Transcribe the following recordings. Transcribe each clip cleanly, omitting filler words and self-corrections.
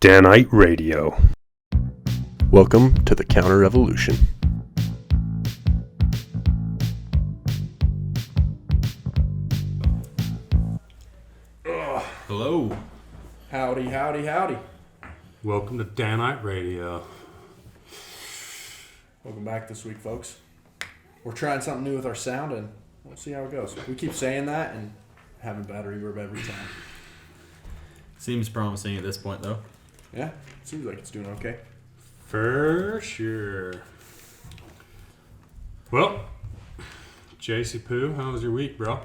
Danite Radio. Welcome to the Counter Revolution. Hello. Howdy, howdy, howdy. Welcome to Danite Radio. Welcome back this week, folks. We're trying something new with our sound, and we'll see how it goes. We keep saying that and having bad reverb every time. Seems promising at this point, though. Yeah, seems like it's doing okay. For sure. Well, JC Poo, how was your week, bro?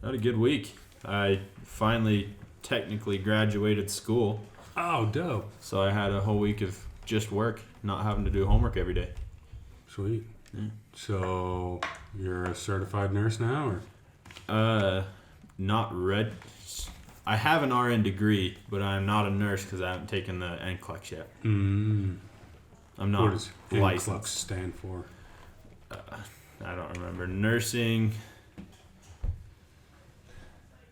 I had a good week. I finally technically graduated school, Oh, dope. so I had a whole week of just work, not having to do homework every day. Sweet. Yeah. So, you're a certified nurse now, or? Not red. I have an RN degree, but I'm not a nurse because I haven't taken the NCLEX yet. I'm What not does licensed. NCLEX stand for? I don't remember. Nursing,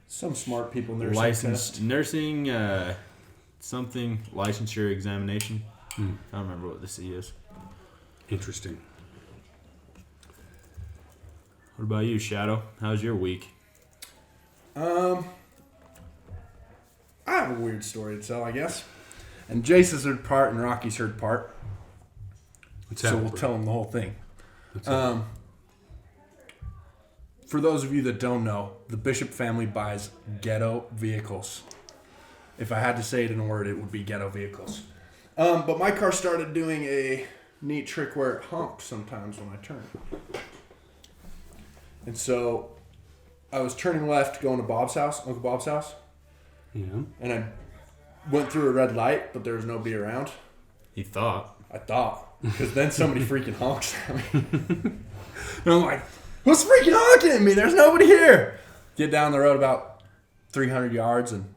Some smart people nursing licensed test. nursing, something licensure examination. I don't remember what the C is. Interesting. What about you, Shadow? How's your week? I have a weird story to tell, I guess. And Jace's heard part and Rocky's heard part. What's So that, we'll bro? tell them the whole thing. What's that? For those of you that don't know, the Bishop family buys ghetto vehicles. If I had to say it in a word, it would be ghetto vehicles. But my car started doing a neat trick where it honks sometimes when I turn. And so I was turning left going to Bob's house, Uncle Bob's house, Yeah. and I went through a red light, but there was nobody around. He thought. I thought. Because then somebody freaking honks at me. And I'm like, who's freaking honking at me? There's nobody here. Get down the road about 300 yards and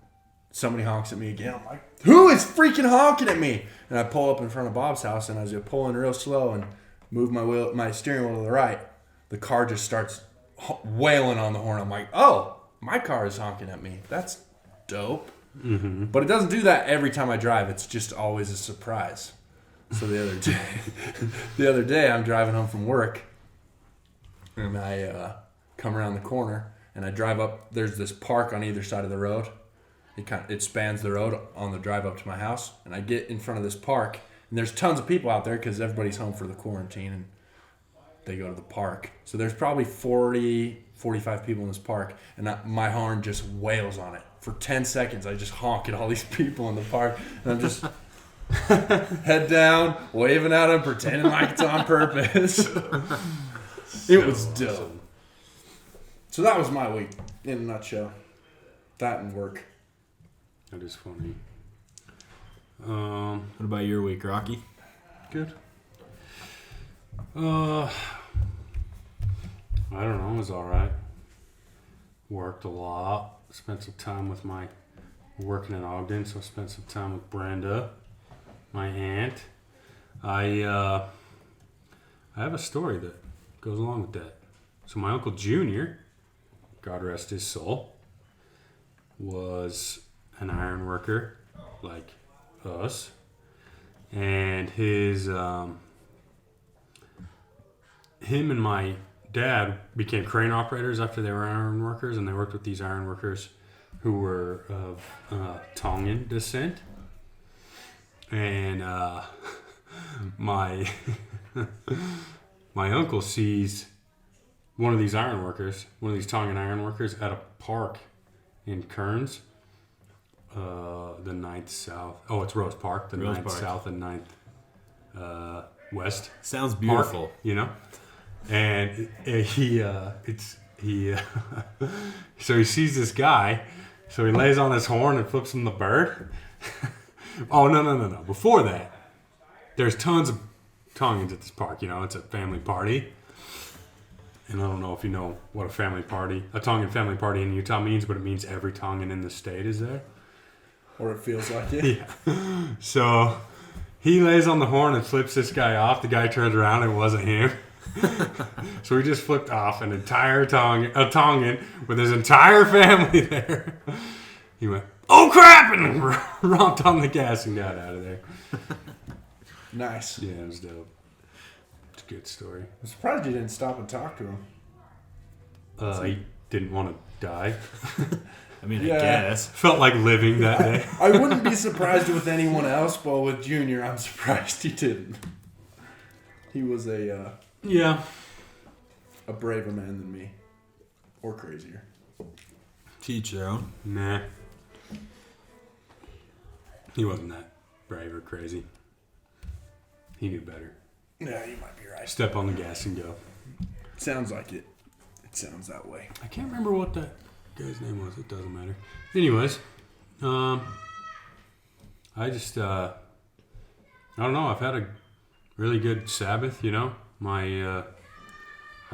somebody honks at me again. I'm like, who is freaking honking at me? And I pull up in front of Bob's house, and as I pull in real slow and move my steering wheel to the right, the car just starts wailing on the horn. I'm like, oh, my car is honking at me. That's dope. Mm-hmm. But it doesn't do that every time I drive. It's just always a surprise. So the other day, I'm driving home from work, and I come around the corner, and I drive up. There's this park on either side of the road. It spans the road on the drive up to my house, and I get in front of this park, and there's tons of people out there because everybody's home for the quarantine, and they go to the park. So there's probably 40, 45 people in this park, and my horn just wails on it. For 10 seconds, I just honk at all these people in the park, and I'm just head down, waving at them, pretending like it's on purpose. It was dope. So that was my week, in a nutshell. That and work. That is funny. What about your week, Rocky? Good. I don't know. It was all right. Worked a lot. Spent some time with working in Ogden, so I spent some time with Brenda, my aunt. I have a story that goes along with that. So my Uncle Junior, God rest his soul, was an iron worker like us. And him and my dad became crane operators after they were iron workers, and they worked with these iron workers who were of Tongan descent. And my my uncle sees one of these Tongan iron workers at a park in Kearns, the 9th South. Oh, it's Rose Park, the Rose 9th Park. South and 9th West. Sounds beautiful. Park, you know? And so he sees this guy, so he lays on his horn and flips him the bird. Oh, no. Before that, there's tons of Tongans at this park, you know, it's a family party. And I don't know if you know what a Tongan family party in Utah means, but it means every Tongan in the state is there. Or it feels like it. Yeah. So he lays on the horn and flips this guy off. The guy turns around and it wasn't him. So he just flipped off an entire Tongan with his entire family there. He went, oh crap, and romped on the gas and got out of there. Nice. Yeah, it was dope. It's a good story. I'm surprised you didn't stop and talk to him. He didn't want to die. I mean, Yeah. I guess. Felt like living that day. I wouldn't be surprised with anyone else, but with Junior, I'm surprised he didn't. He was a braver man than me. Or crazier. Teach their own. Nah. He wasn't that brave or crazy. He knew better. Yeah, you might be right. Step on the gas and go. Sounds like it. It sounds that way. I can't remember what that guy's name was. It doesn't matter. Anyways, I just, I don't know. I've had a really good Sabbath, you know. I've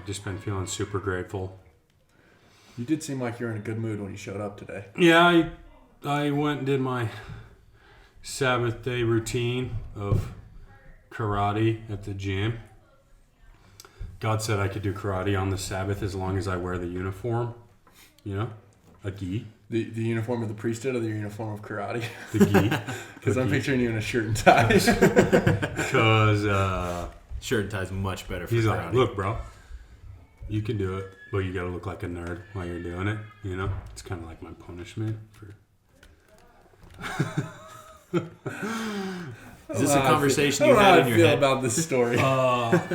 just been feeling super grateful. You did seem like you're in a good mood when you showed up today. Yeah, I went and did my Sabbath day routine of karate at the gym. God said I could do karate on the Sabbath as long as I wear the uniform, you know, a gi. The uniform of the priesthood or the uniform of karate? The gi. Because I'm picturing you in a shirt and tie. Because Shirt and tie's much better for he's karate. like, look, bro, you can do it, but you gotta look like a nerd while you're doing it, you know? It's kind of like my punishment for... Is this a conversation I you don't know had how in I your feel head? about this story.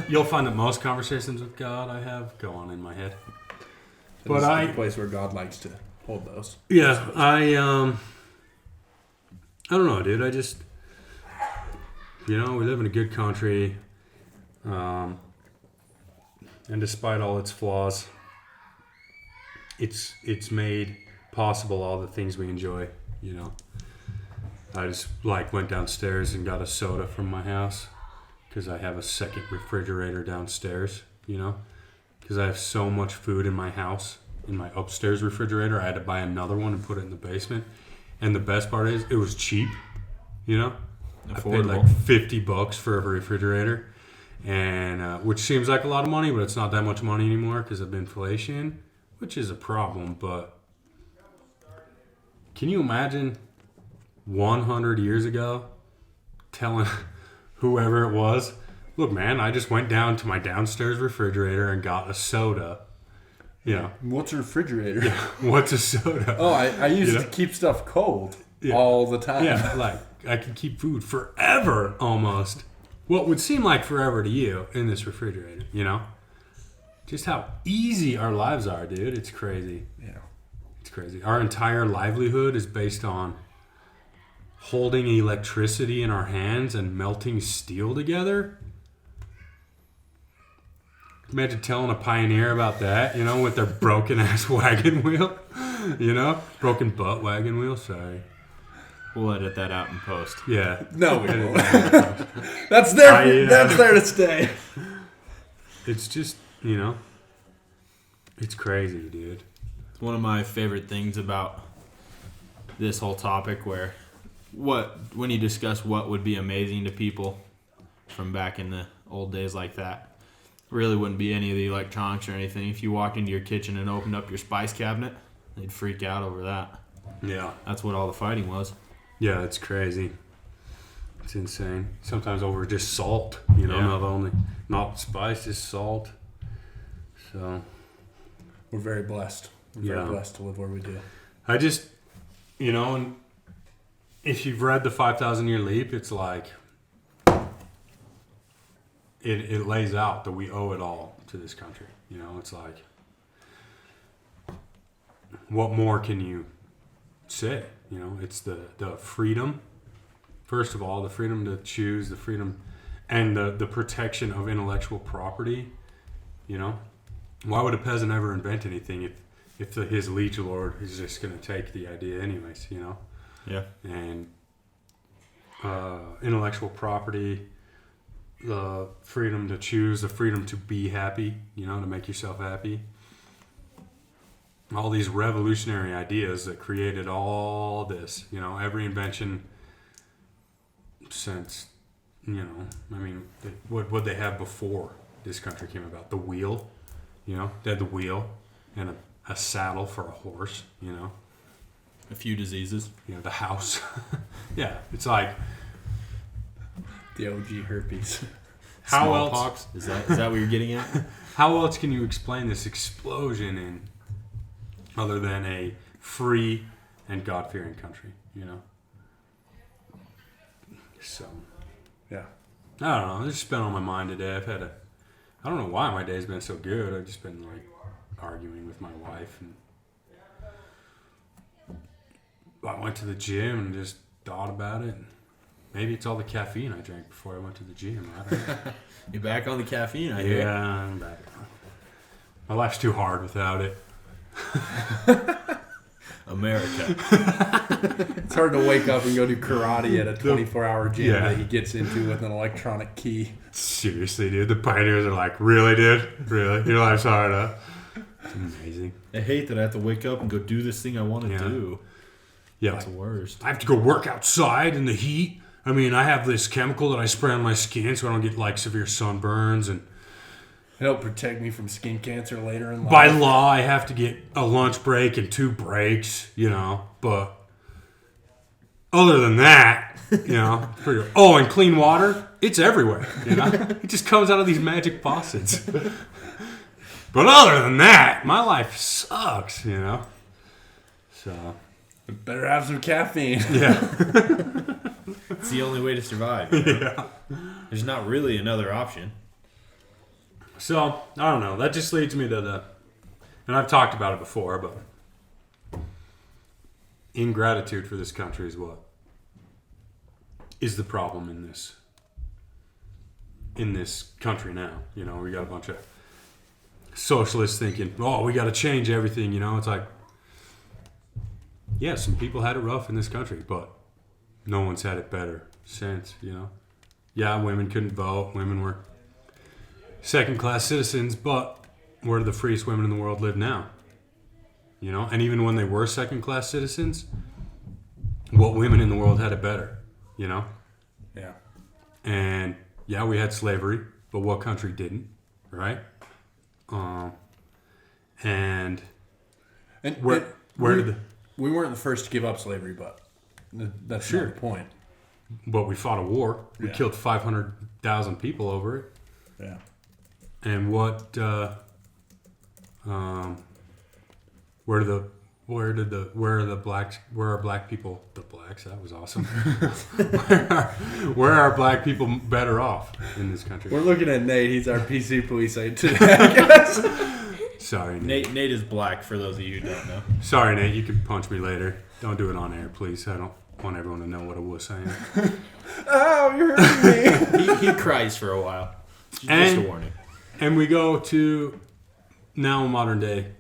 You'll find that most conversations with God I have go on in my head. This is but the place where God likes to hold those. Yeah, I don't know, dude. I just, you know, we live in a good country, and despite all its flaws, it's made possible all the things we enjoy. You know, I just went downstairs and got a soda from my house because I have a second refrigerator downstairs. You know, because I have so much food in my house. In my upstairs refrigerator, I had to buy another one and put it in the basement. And the best part is, it was cheap. You know, Affordable. I paid like $50 for a refrigerator, and which seems like a lot of money, but it's not that much money anymore because of inflation, which is a problem. But can you imagine 100 years ago telling whoever it was, look, man, I just went down to my downstairs refrigerator and got a soda. Yeah. What's a refrigerator? What's a soda? Oh, I use You it know? to keep stuff cold Yeah. all the time. Yeah, like I can keep food forever almost. What would seem like forever to you in this refrigerator, you know? Just how easy our lives are, dude. It's crazy. Yeah. It's crazy. Our entire livelihood is based on holding electricity in our hands and melting steel together. Imagine telling a pioneer about that, you know, with their broken ass wagon wheel. You know? Broken butt wagon wheel, sorry. We'll edit that out in post. Yeah. No, we won't. That's there. That's there to stay. It's just, you know, it's crazy, dude. It's one of my favorite things about this whole topic where when you discuss what would be amazing to people from back in the old days like that, really wouldn't be any of the electronics or anything. If you walked into your kitchen and opened up your spice cabinet, they'd freak out over that. Yeah. That's what all the fighting was. Yeah, it's crazy. It's insane. Sometimes over just salt, you know, Yeah. not spice, just salt. So, We're very blessed. We're very Yeah. blessed to live where we do. I just, you know, and if you've read the 5,000 Year Leap, it's like, it lays out that we owe it all to this country. You know, it's like, what more can you say? You know, it's the freedom. First of all, the freedom to choose, the freedom and the protection of intellectual property. You know, why would a peasant ever invent anything if his liege lord is just going to take the idea anyways, you know? Yeah. And intellectual property, the freedom to choose, the freedom to be happy, you know, to make yourself happy. All these revolutionary ideas that created all this, you know, every invention since, you know, I mean, what they have before this country came about? The wheel, you know, they had the wheel and a saddle for a horse, you know. A few diseases. the house. Yeah, it's like The OG herpes. how else? Smallpox? Is that what you're getting at? How else can you explain this explosion in other than a free and God-fearing country? So Yeah. I don't know. This has been on my mind today. I don't know why my day's been so good. I've just been like arguing with my wife, and I went to the gym and just thought about it. Maybe it's all the caffeine I drank before I went to the gym. I don't know. You're back on the caffeine, I hear. Yeah, I'm back. My life's too hard without it. America. It's hard to wake up and go do karate at a 24-hour gym Yeah. that he gets into with an electronic key. Seriously, dude. The pioneers are like, really, dude? Really? Your life's hard, huh? It's amazing. I hate that I have to wake up and go do this thing I want to Yeah. do. Yeah. That's the worst. I have to go work outside in the heat. I mean, I have this chemical that I spray on my skin so I don't get like severe sunburns, and It'll protect me from skin cancer later in life. by law, I have to get a lunch break and 2 breaks, But other than that, pretty. Oh, and clean water, it's everywhere. It just comes out of these magic faucets. But other than that, my life sucks. So Better have some caffeine. yeah, It's the only way to survive. yeah. There's not really another option. So I don't know. That just leads me to and I've talked about it before, but ingratitude for this country is what is the problem in this country now. We got a bunch of socialists thinking, oh, we got to change everything. It's like, yeah, some people had it rough in this country, but no one's had it better since. Yeah, women couldn't vote. Women were second-class citizens, but where do the freest women in the world live now? And even when they were second-class citizens, what women in the world had it better? Yeah. And yeah, we had slavery, but what country didn't, right? And where did the... We weren't the first to give up slavery, but that's Sure. not the point. But we fought a war. We Yeah. killed 500,000 people over it. Yeah. And what? Where are black people? The blacks. That was awesome. where are black people better off in this country? We're looking at Nate. He's our PC police aide today, I guess. Sorry, Nate. Nate is black, for those of you who don't know. Sorry, Nate. You can punch me later. Don't do it on air, please. I don't want everyone to know what a wuss I am. Oh, you're hurting me. He cries for a while. Just And- a warning. And we go to now modern day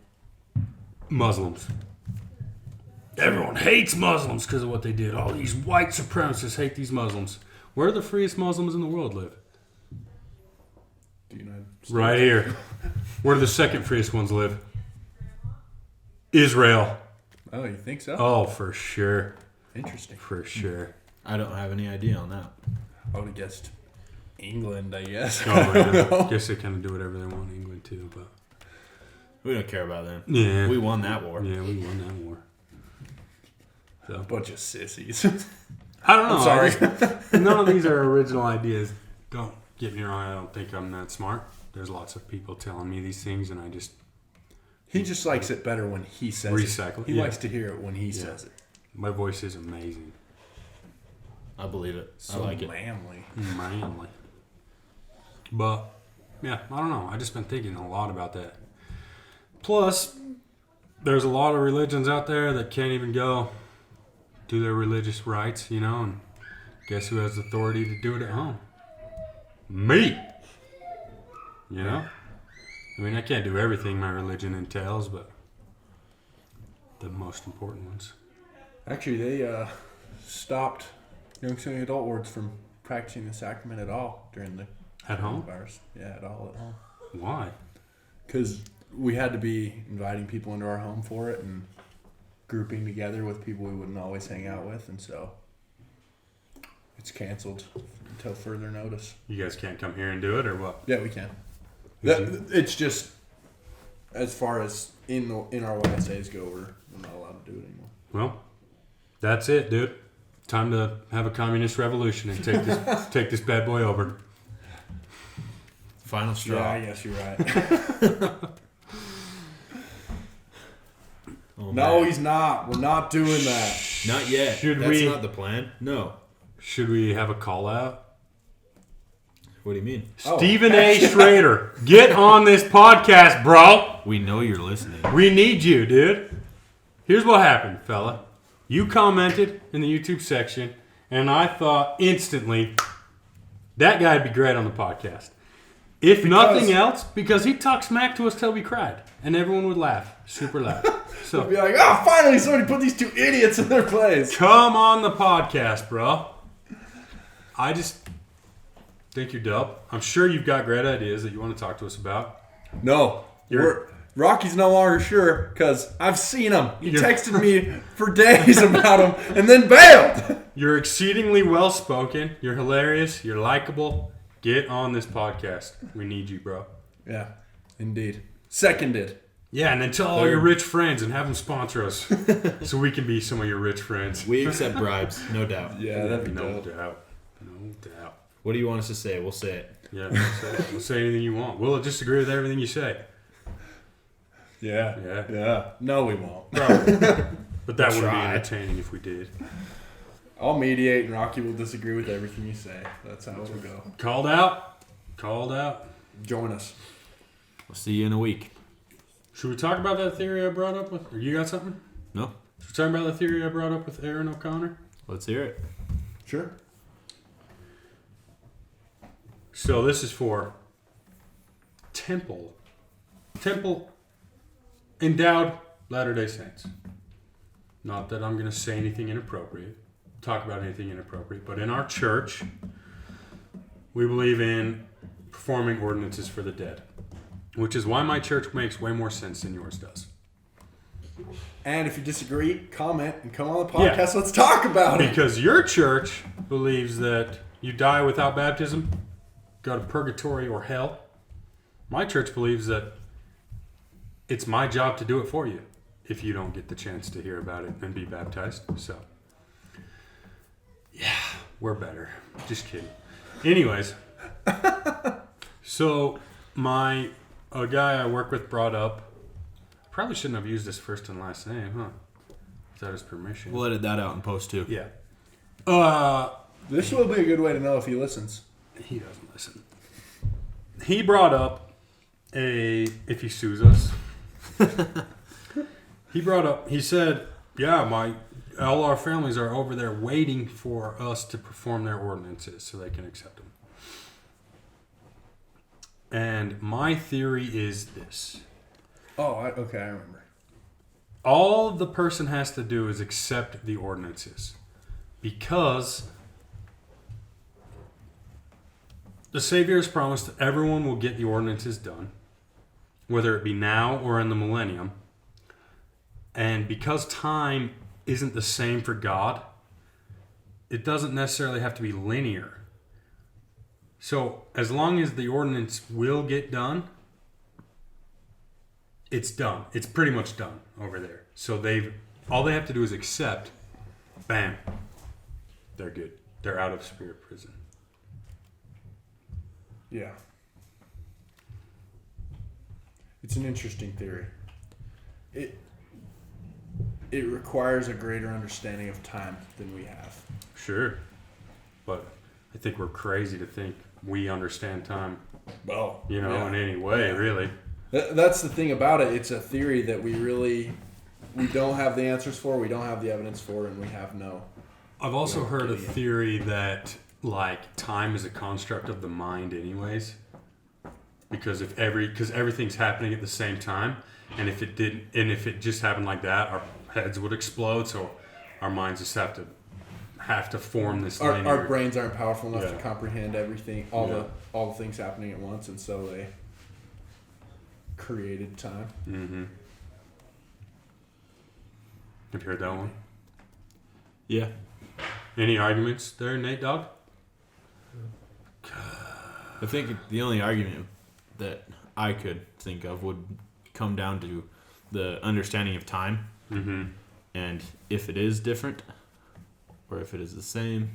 Muslims. Everyone hates Muslims because of what they did. All these white supremacists hate these Muslims. Where the freest Muslims in the world live? Do you know? Right here. Where do the second freest ones live? Israel. Oh, you think so? Oh, for sure. Interesting. For sure. I don't have any idea on that. I would have guessed England, I guess. Oh, man. Guess they kind of do whatever they want in England, too. But We don't care about them. yeah. We won that war. Yeah, we won that war. So Bunch of sissies. I don't know. I'm sorry. None of these are original ideas. Don't get me wrong. I don't think I'm that smart. There's lots of people telling me these things, and I just He just likes it better when he says Recycle, it. He yeah. likes to hear it when he says it. my voice is amazing, I believe it. So I like it. manly. manly. But yeah, I don't know. I just been thinking a lot about that. Plus, there's a lot of religions out there that can't even go do their religious rites, and guess who has authority to do it at home? Me. I mean, I can't do everything my religion entails, but the most important ones. Actually, they stopped young and adult wards from practicing the sacrament at all during the At home? coronavirus. Yeah, at all at home. Why? Because we had to be inviting people into our home for it and grouping together with people we wouldn't always hang out with, and so it's canceled until further notice. You guys can't come here and do it, or what? Yeah, we can. Would It's just as far as in our YSAs go, we're not allowed to do it anymore. Well, That's it, dude. Time to have a communist revolution and take this bad boy over. Final straw. Yeah, I guess you're right. Oh, No, man. he's not. We're not doing that. Not yet. Should That's we- not the plan. No. Should we have a call out? What do you mean? Oh. Stephen A. Schrader, get on this podcast, bro. We know you're listening. We need you, dude. Here's what happened, fella. You commented in the YouTube section, and I thought instantly that guy'd be great on the podcast. If nothing else, because he talked smack to us till we cried, and everyone would laugh, super loud. So Be like, oh, finally somebody put these two idiots in their place. come on the podcast, bro. I just think you're dope. I'm sure you've got great ideas that you want to talk to us about. No. Rocky's no longer sure because I've seen him. He texted me for days about him and then bailed. You're exceedingly well spoken. You're hilarious. You're likable. Get on this podcast. We need you, bro. Yeah, indeed. Seconded. Yeah, and then tell all your rich friends and have them sponsor us so we can be some of your rich friends. We accept bribes, no doubt. Yeah, that'd be No dope. doubt. No doubt. What do you want us to say? We'll say it. Yeah, we'll say anything you want. We'll just agree with everything you say. Yeah. Yeah. No, we won't. Probably. But that wouldn't be Try. entertaining if we did. I'll mediate and Rocky will disagree with everything you say. That's how it'll go. Called out. Called out. Join us. We'll see you in a week. Should we talk about that theory I brought up with? Or you got something? No? Should we talk about the theory I brought up with Aaron O'Connor? Let's hear it. Sure. So this is for Temple endowed Latter-day Saints. Not that I'm going to say anything inappropriate, talk about anything inappropriate, but in our church, we believe in performing ordinances for the dead, which is why my church makes way more sense than yours does. And if you disagree, comment and come on the podcast. Yeah. Let's talk about it. Because your church believes that you die without baptism, go to purgatory or hell. My church believes that it's my job to do it for you if you don't get the chance to hear about it and be baptized. So, yeah, we're better. Just kidding. Anyways, so a guy I work with brought up, probably shouldn't have used his first and last name, huh? Without his permission. We'll edit that out in post too. Yeah. This will be a good way to know if he listens. He doesn't listen. He brought up if he sues us. He said, yeah, all our families are over there waiting for us to perform their ordinances so they can accept them. And my theory is this. Oh, okay, I remember. All the person has to do is accept the ordinances. Because the Savior has promised that everyone will get the ordinances done, whether it be now or in the millennium. And because time isn't the same for God, it doesn't necessarily have to be linear. So as long as the ordinance will get done, it's done. It's pretty much done over there. So all they have to do is accept. Bam. They're good. They're out of spirit prison. Yeah. It's an interesting theory. It requires a greater understanding of time than we have. Sure. But I think we're crazy to think we understand time, Well, in any way, really. That's the thing about it. It's a theory that we don't have the answers for, we don't have the evidence for, and we have no. I've also heard a theory that time is a construct of the mind anyways. Because everything's happening at the same time, and if it just happened like that, our heads would explode, so our minds just have to form this linear. Our brains aren't powerful enough Yeah. to comprehend everything, all the things happening at once, and so they created time. Mm-hmm. Have you heard that one? Yeah. Any arguments there, Nate Dogg? I think the only argument that I could think of would come down to the understanding of time. Mm-hmm. And if it is different, or if it is the same.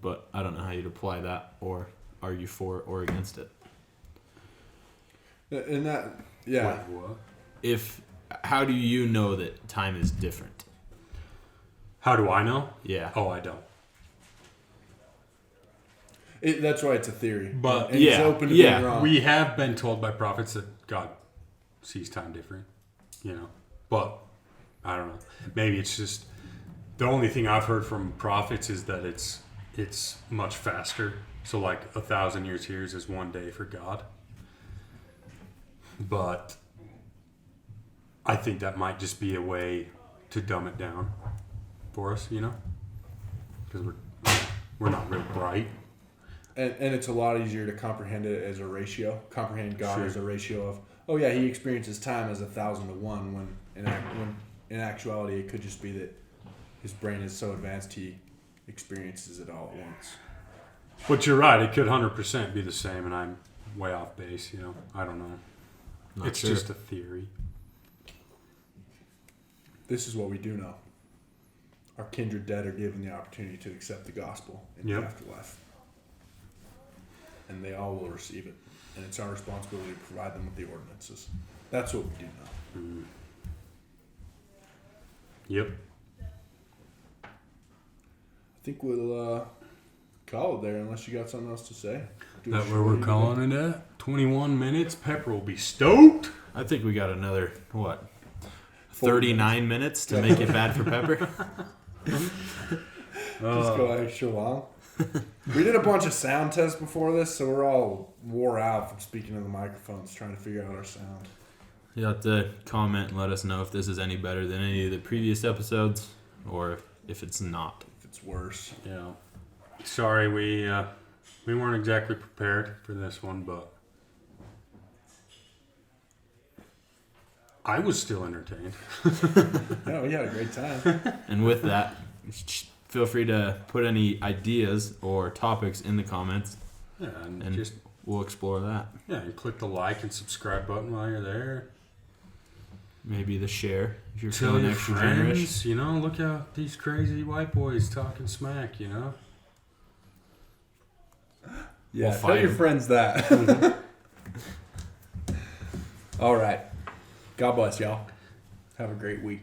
But I don't know how you'd apply that or argue for or against it. And that, yeah. Wait, what? How do you know that time is different? How do I know? Yeah. Oh, I don't. That's why it's a theory. But and it's open to being wrong. We have been told by prophets that God sees time different, you know. But I don't know. Maybe it's just the only thing I've heard from prophets is that it's much faster. So like 1,000 years here is one day for God. But I think that might just be a way to dumb it down for us, you know, because we're not real bright. And it's a lot easier to comprehend it as a ratio. Comprehend God Sure. as a ratio of, oh yeah, he experiences time as 1,000 to 1. When in actuality, it could just be that his brain is so advanced he experiences it all at once. But you're right; it could 100% be the same, and I'm way off base. You know, I don't know. It's sure. just a theory. This is what we do know. Our kindred dead are given the opportunity to accept the gospel in Yep. the afterlife. And they all will receive it. And it's our responsibility to provide them with the ordinances. That's what we do know. Mm. Yep. I think we'll call it there unless you got something else to say. Do That a where we're short calling it at? 21 minutes. Pepper will be stoked. I think we got another, 40 39 minutes to make it bad for Pepper? Just go extra long. We did a bunch of sound tests before this, so we're all wore out from speaking to the microphones, trying to figure out our sound. You have to comment and let us know if this is any better than any of the previous episodes or if it's not. If it's worse. Yeah. Sorry, we weren't exactly prepared for this one, but I was still entertained. Yeah, we had a great time. And with that, feel free to put any ideas or topics in the comments, Yeah, and and just we'll explore that. and click the like and subscribe button while you're there. Maybe the share if you're Tell feeling your extra generous. friends, you know, look at these crazy white boys talking smack, you know. Yeah, We'll tell fight your 'em. friends that. All right. God bless y'all. Have a great week.